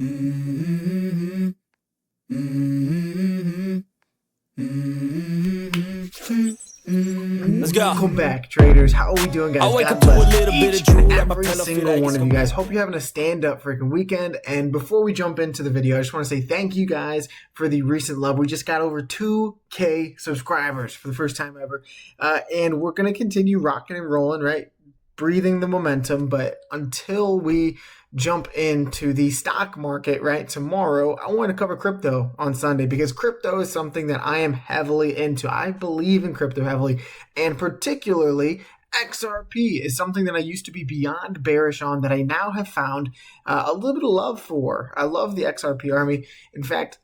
Mm-hmm. Mm-hmm. Mm-hmm. Let's go. Welcome back, traders. How are we doing, guys? I wake God up to a bless little bit of each and drool and my every pillow feel single like one it's of you gonna guys. Hope you're having a stand-up freaking weekend. And before we jump into the video, I just want to say thank you guys for the recent love. We just got over 2K subscribers for the first time ever. And we're going to continue rocking and rolling, right? Breathing the momentum. But until we jump into the stock market, right, tomorrow, I want to cover crypto on Sunday because crypto is something that I am heavily into. I believe in crypto heavily, and particularly XRP is something that I used to be beyond bearish on that I now have found a little bit of love for. I love the XRP army. In fact,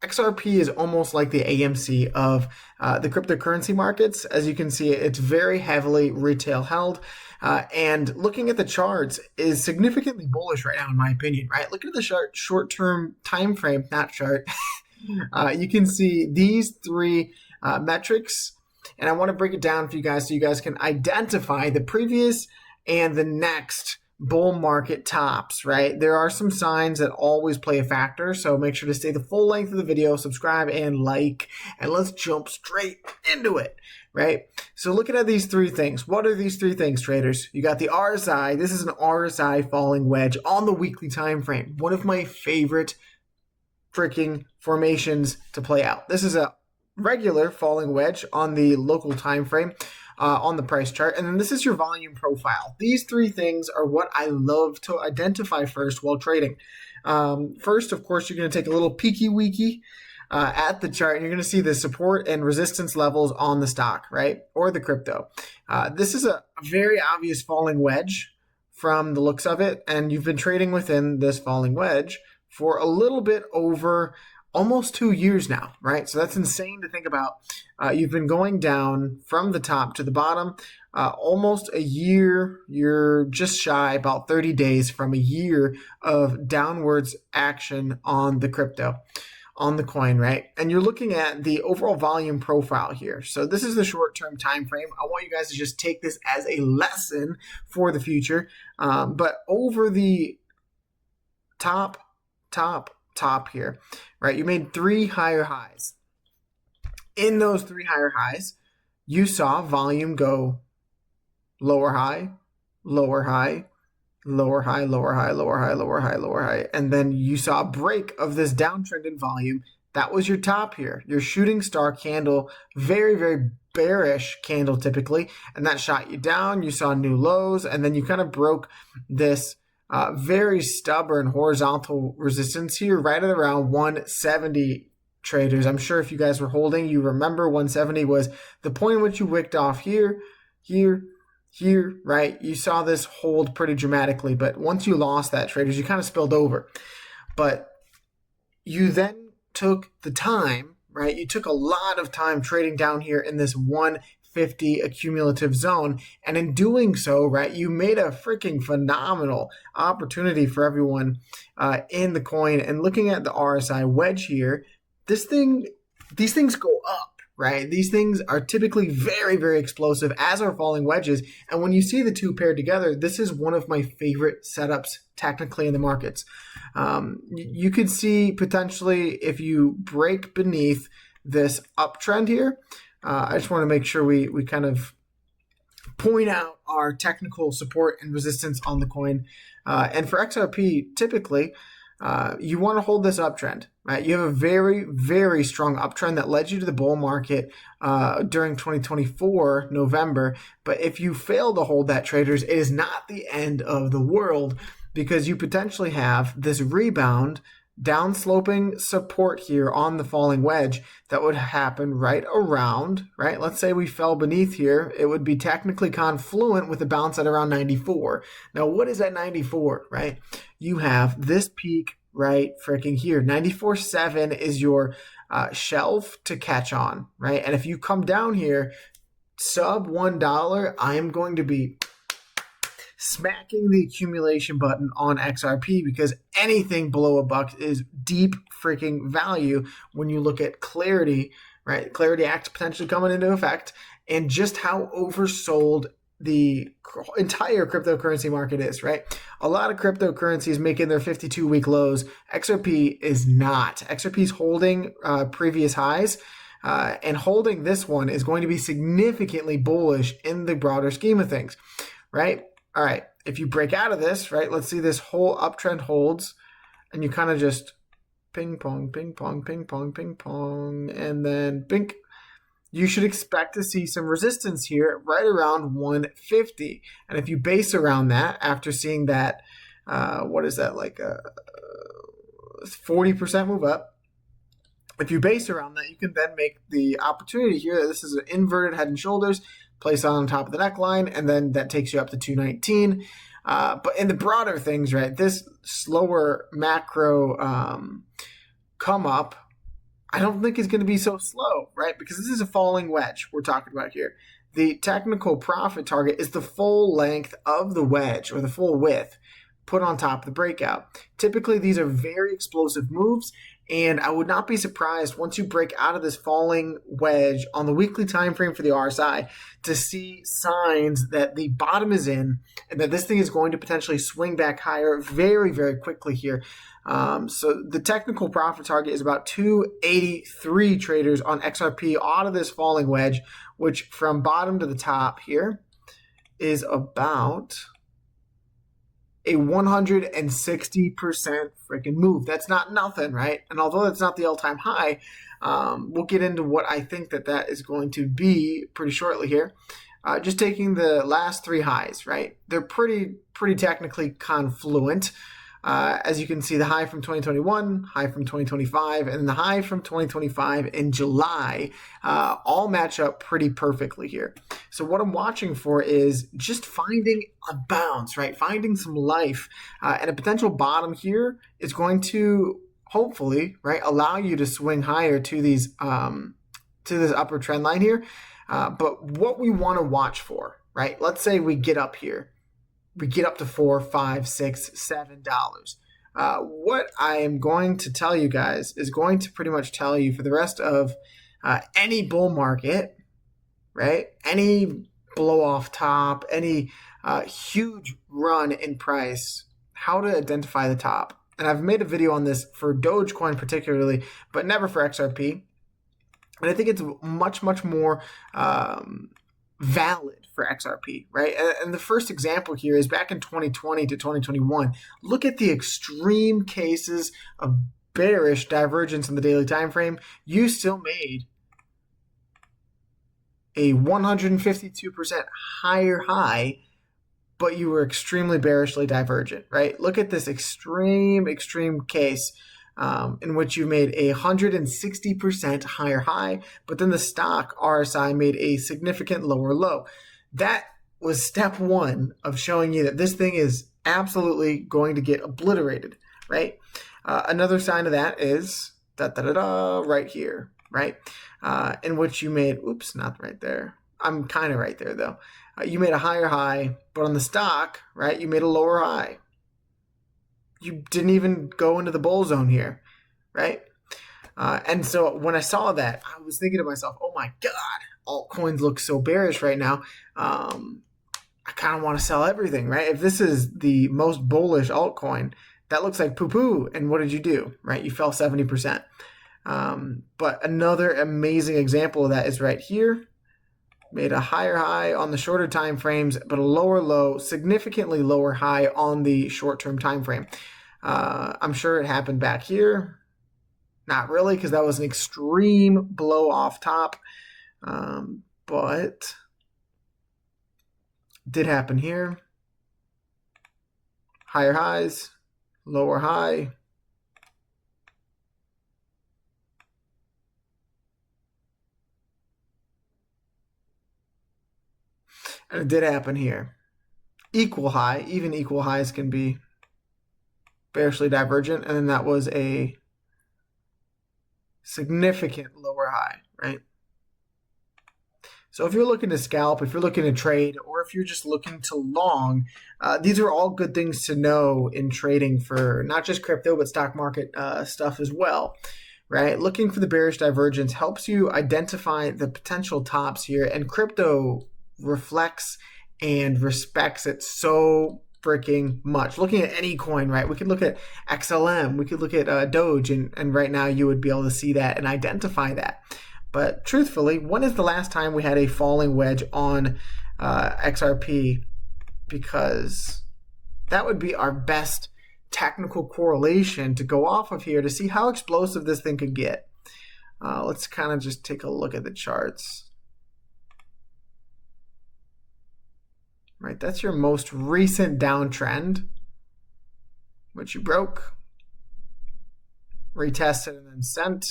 XRP is almost like the AMC of the cryptocurrency markets. As you can see, it's very heavily retail held. And looking at the charts is significantly bullish right now, in my opinion, right? Look at the short-term time frame, not chart. You can see these three metrics, and I want to break it down for you guys so you guys can identify the previous and the next bull market tops, right? There are some signs that always play a factor, so make sure to stay the full length of the video, subscribe and like, and let's jump straight into it, right? So looking at these three things, what are these three things, traders? You got the RSI. This is an RSI falling wedge on the weekly time frame. One of my favorite freaking formations to play out. This is a regular falling wedge on the local time frame. On the price chart, and then this is your volume profile. These three things are what I love to identify first while trading. First, of course, you're going to take a little peeky weeky at the chart, and you're going to see the support and resistance levels on the stock, right, or the crypto. This is a very obvious falling wedge from the looks of it, and you've been trading within this falling wedge for a little bit over almost 2 years now, right? So that's insane to think about. You've been going down from the top to the bottom almost a year. You're just shy, about 30 days from a year of downwards action on the crypto, on the coin, right? And you're looking at the overall volume profile here. So this is the short-term time frame. I want you guys to just take this as a lesson for the future. But over the top here, right? You made three higher highs. In those three higher highs, you saw volume go lower high, lower high, lower high, lower high, lower high, lower high, lower high. And then you saw a break of this downtrend in volume. That was your top here, your shooting star candle, very, very bearish candle typically. And that shot you down. You saw new lows, and then you kind of broke this very stubborn horizontal resistance here right at around 170, traders. I'm sure if you guys were holding, you remember 170 was the point in which you wicked off here, right? You saw this hold pretty dramatically, but once you lost that, traders, you kind of spilled over. But you then took the time, right? You took a lot of time trading down here in this 150 accumulative zone, and in doing so, right, you made a freaking phenomenal opportunity for everyone in the coin. And looking at the RSI wedge here, these things go up, right? These things are typically very, very explosive, as are falling wedges. And when you see the two paired together, this is one of my favorite setups technically in the markets. You could see potentially if you break beneath this uptrend here. I just want to make sure we kind of point out our technical support and resistance on the coin. And for XRP, typically, you want to hold this uptrend, right? You have a very, very strong uptrend that led you to the bull market during 2024, November. But if you fail to hold that, traders, it is not the end of the world, because you potentially have this rebound, downsloping support here on the falling wedge that would happen right around, right? Let's say we fell beneath here. It would be technically confluent with a bounce at around 94. Now, what is at 94, right? You have this peak right freaking here. 94.7 is your shelf to catch on, right? And if you come down here, sub $1, I am going to be smacking the accumulation button on XRP, because anything below $1 is deep freaking value when you look at Clarity, right? Clarity Act potentially coming into effect, and just how oversold the entire cryptocurrency market is, right? A lot of cryptocurrencies making their 52-week lows. XRP is not. XRP is holding previous highs, and holding this one is going to be significantly bullish in the broader scheme of things, right? All right, if you break out of this, right, let's see this whole uptrend holds, and you kind of just ping pong, ping pong, ping pong, ping pong, and then bink. You should expect to see some resistance here right around 150. And if you base around that after seeing that, what is that, like a 40% move up, if you base around that, you can then make the opportunity here that this is an inverted head and shoulders, place on top of the neckline, and then that takes you up to 219. But in the broader things, right, this slower macro come up, I don't think it's going to be so slow, right? Because this is a falling wedge we're talking about here. The technical profit target is the full length of the wedge, or the full width, put on top of the breakout. Typically, these are very explosive moves, and I would not be surprised once you break out of this falling wedge on the weekly time frame for the RSI to see signs that the bottom is in and that this thing is going to potentially swing back higher very, very quickly here. So the technical profit target is about 283 traders on XRP out of this falling wedge, which from bottom to the top here is about a 160% freaking move. That's not nothing, right? And although that's not the all-time high, we'll get into what I think that is going to be pretty shortly here. Just taking the last three highs, right? They're pretty technically confluent. As you can see, the high from 2021, high from 2025, and the high from 2025 in July all match up pretty perfectly here. So what I'm watching for is just finding a bounce, right? Finding some life, and a potential bottom here is going to hopefully, right, allow you to swing higher to these to this upper trend line here. But what we want to watch for, right? Let's say we get up here. We get up to $4, $5, $6, $7. What I am going to tell you guys is going to pretty much tell you for the rest of any bull market, right? Any blow off top, any huge run in price, how to identify the top. And I've made a video on this for Dogecoin particularly, but never for XRP. And I think it's much more valid for XRP, right? And the first example here is back in 2020 to 2021. Look at the extreme cases of bearish divergence in the daily time frame. You still made a 152% higher high, but you were extremely bearishly divergent, right? Look at this extreme case in which you made a 160% higher high, but then the stock RSI made a significant lower low. That was step one of showing you that this thing is absolutely going to get obliterated, right? Another sign of that is right here, right? In which you made, oops, not right there. I'm kind of right there though. You made a higher high, but on the stock, right, you made a lower high. You didn't even go into the bull zone here, right? And so when I saw that, I was thinking to myself, oh my God, altcoins look so bearish right now. I kind of want to sell everything, right? If this is the most bullish altcoin, that looks like poo-poo. And what did you do, right? You fell 70%. But another amazing example of that is right here. Made a higher high on the shorter time frames, but a lower low, significantly lower high on the short-term time frame. I'm sure it happened back here. Not really, because that was an extreme blow off top. But did happen here. Higher highs, lower high. And it did happen here. Equal high, even equal highs can be bearishly divergent. And then that was a significant lower high, right? So if you're looking to scalp, if you're looking to trade, or if you're just looking to long, these are all good things to know in trading for not just crypto, but stock market stuff as well, right? Looking for the bearish divergence helps you identify the potential tops here, and crypto reflects and respects it so freaking much. Looking at any coin, right? We could look at XLM, we could look at Doge, and right now you would be able to see that and identify that. But truthfully, when is the last time we had a falling wedge on XRP? Because that would be our best technical correlation to go off of here to see how explosive this thing could get. Let's kind of just take a look at the charts. Right, that's your most recent downtrend, which you broke, retested, and then sent.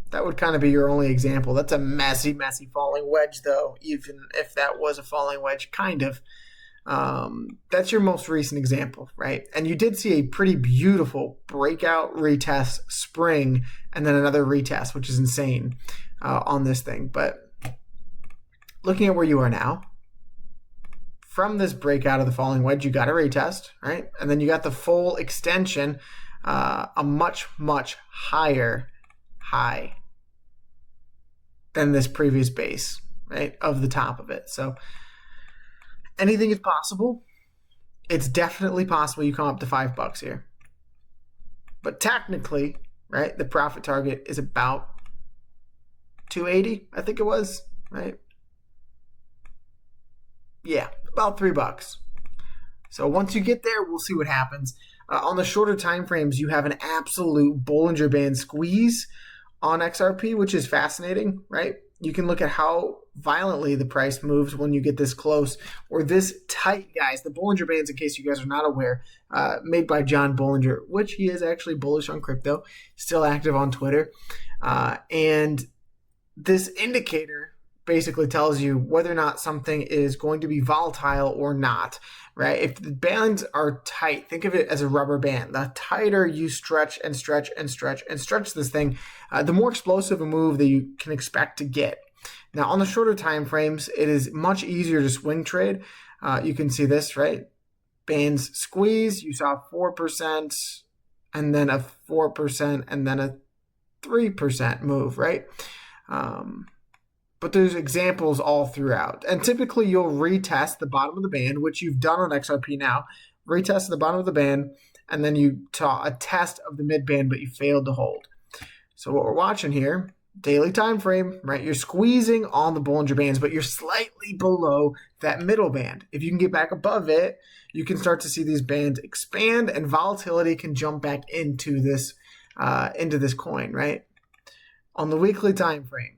That would kind of be your only example. That's a messy, messy falling wedge, though, even if that was a falling wedge, kind of. That's your most recent example, right? And you did see a pretty beautiful breakout, retest, spring, and then another retest, which is insane on this thing. But looking at where you are now, from this breakout of the falling wedge, you got a retest, right? And then you got the full extension, a much, much higher high than this previous base, right, of the top of it. So anything is possible. It's definitely possible you come up to $5 here. But technically, right, the profit target is about 280, I think it was, right? Yeah, about $3. So once you get there, we'll see what happens. On the shorter time frames, you have an absolute Bollinger Band squeeze on XRP, which is fascinating, right? You can look at how violently the price moves when you get this close or this tight, guys. The Bollinger Bands, in case you guys are not aware, made by John Bollinger, which he is actually bullish on crypto, still active on Twitter. And this indicator basically tells you whether or not something is going to be volatile or not, right? If the bands are tight, think of it as a rubber band. The tighter you stretch and stretch and stretch and stretch this thing, the more explosive a move that you can expect to get. Now, on the shorter time frames, it is much easier to swing trade. You can see this, right? Bands squeeze, you saw 4%, and then a 4%, and then a 3% move, right? But there's examples all throughout. And typically you'll retest the bottom of the band, which you've done on XRP now. Retest the bottom of the band, and then you saw a test of the mid band, but you failed to hold. So what we're watching here, daily time frame, right? You're squeezing on the Bollinger Bands, but you're slightly below that middle band. If you can get back above it, you can start to see these bands expand, and volatility can jump back into this coin, right? On the weekly time frame,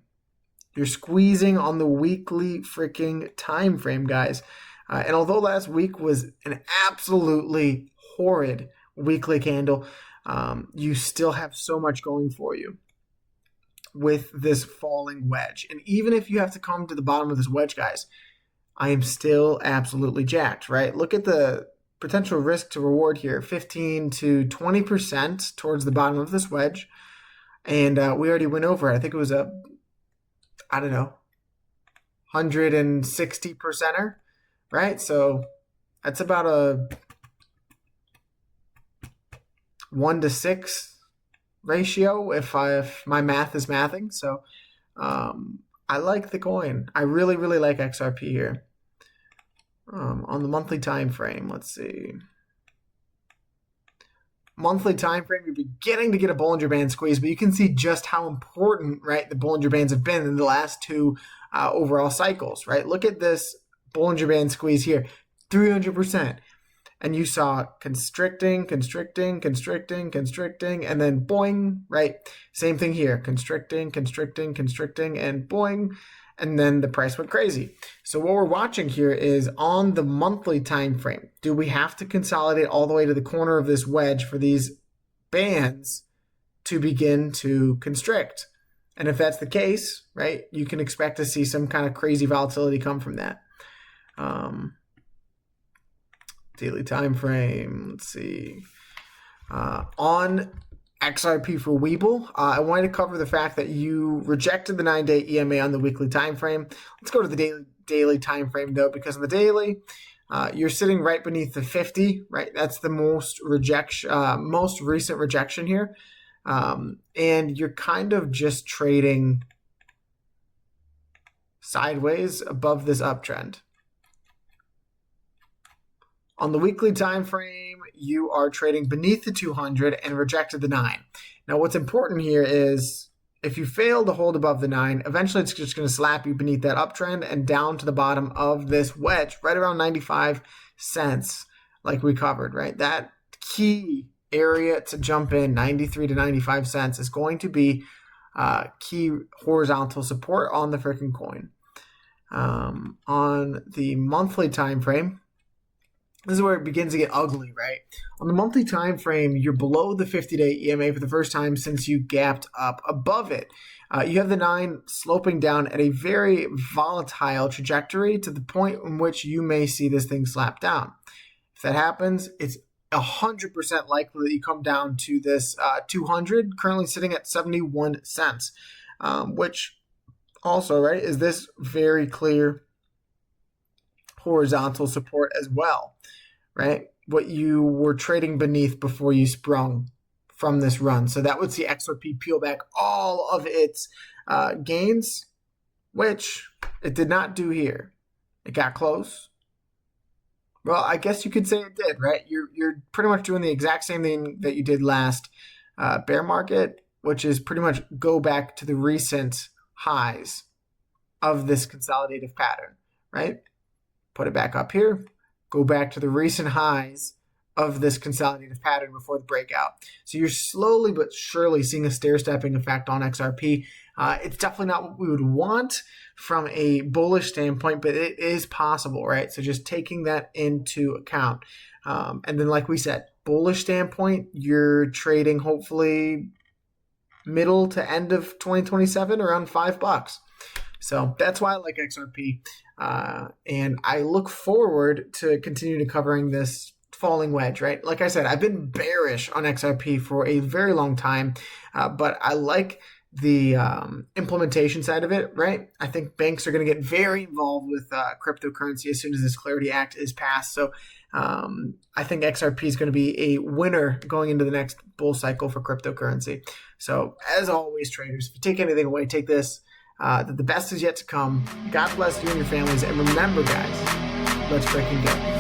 you're squeezing on the weekly freaking time frame, guys. And although last week was an absolutely horrid weekly candle, you still have so much going for you with this falling wedge. And even if you have to come to the bottom of this wedge, guys, I am still absolutely jacked, right? Look at the potential risk to reward here, 15 to 20% towards the bottom of this wedge. And we already went over it. I think it was a, I don't know, 160%er, right? So that's about a 1-to-6 ratio if my math is mathing. So I like the coin. I really, really like XRP here. On the monthly time frame, let's see. Monthly time frame, you're beginning to get a Bollinger Band squeeze, but you can see just how important, right, the Bollinger Bands have been in the last two overall cycles, right? Look at this Bollinger Band squeeze here, 300%. And you saw constricting, constricting, constricting, constricting, and then boing, right? Same thing here, constricting, constricting, constricting, and boing. And then the price went crazy. So what we're watching here is on the monthly time frame. Do we have to consolidate all the way to the corner of this wedge for these bands to begin to constrict? And if that's the case, right, you can expect to see some kind of crazy volatility come from that. Daily time frame, let's see. On XRP for Webull, I wanted to cover the fact that you rejected the 9-day EMA on the weekly time frame. Let's go to the daily time frame though, because on the daily, You're sitting right beneath the 50, right? That's the most recent rejection here. And you're kind of just trading sideways above this uptrend. On the weekly time frame, you are trading beneath the 200 and rejected the 9. Now, what's important here is if you fail to hold above the 9, eventually it's just going to slap you beneath that uptrend and down to the bottom of this wedge, right around 95 cents, like we covered, right? That key area to jump in, 93 to 95 cents, is going to be key horizontal support on the freaking coin. On the monthly time frame, this is where it begins to get ugly, right? On the monthly time frame, you're below the 50-day EMA for the first time since you gapped up above it. You have the 9 sloping down at a very volatile trajectory to the point in which you may see this thing slap down. If that happens, it's 100% likely that you come down to this 200, currently sitting at 71 cents, which also, right, is this very clear horizontal support as well, right? What you were trading beneath before you sprung from this run. So that would see XRP peel back all of its gains, which it did not do here. It got close. Well, I guess you could say it did, right? You're pretty much doing the exact same thing that you did last bear market, which is pretty much go back to the recent highs of this consolidative pattern, right? Put it back up here, go back to the recent highs of this consolidative pattern before the breakout. So you're slowly but surely seeing a stair-stepping effect on XRP. It's definitely not what we would want from a bullish standpoint, but it is possible, right? So just taking that into account. And then like we said, bullish standpoint, you're trading hopefully middle to end of 2027 around $5. So that's why I like XRP. And I look forward to continue to covering this falling wedge, right? Like I said, I've been bearish on XRP for a very long time, but I like the implementation side of it, right? I think banks are going to get very involved with cryptocurrency as soon as this Clarity Act is passed. So I think XRP is going to be a winner going into the next bull cycle for cryptocurrency. So as always, traders, if you take anything away, take this. That the best is yet to come. God bless you and your families. And remember, guys, let's freaking go.